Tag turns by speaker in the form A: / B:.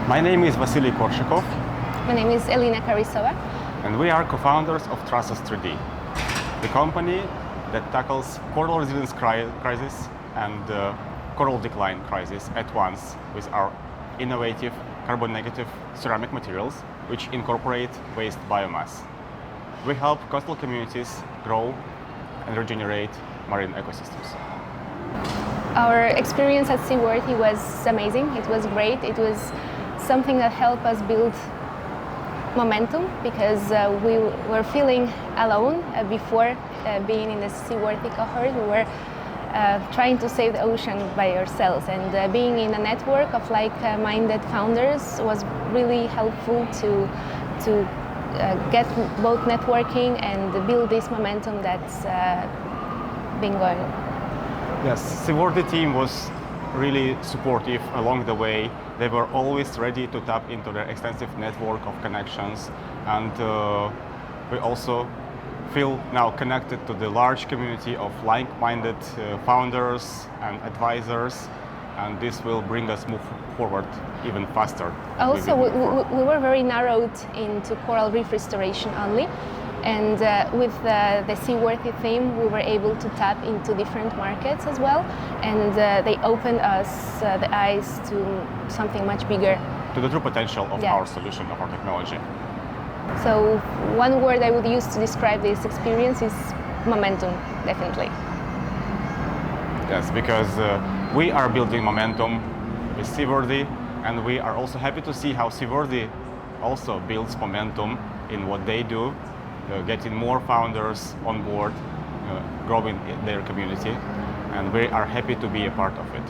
A: My name is Vasily Korshikov,
B: My name is Alena Kharissova.
A: and we are co-founders of Thrasos 3D, the company that tackles coral resilience crisis and coral decline crisis at once with our innovative carbon-negative ceramic materials, which incorporate waste biomass. We help coastal communities grow and regenerate marine ecosystems.
B: Our experience at Seaworthy was amazing. It was great. It was something that helped us build momentum because we were feeling alone before being in the Seaworthy cohort. We were trying to save the ocean by ourselves, and being in a network of like-minded founders was really helpful to get both networking and build this momentum that's been going.
A: Yes, Seaworthy team was really supportive along the way. They were always ready to tap into their extensive network of connections, and we also feel now connected to the large community of like-minded founders and advisors, and this will bring us move forward even faster.
B: Also, we were very narrowed into coral reef restoration only, and with the Seaworthy theme, we were able to tap into different markets as well, and they opened us the eyes to something much bigger.
A: To the true potential of our solution, of our technology.
B: So one word I would use to describe this experience is momentum, definitely.
A: Yes, because we are building momentum with Seaworthy, and we are also happy to see how Seaworthy also builds momentum in what they do, getting more founders on board, growing their community, and we are happy to be a part of it.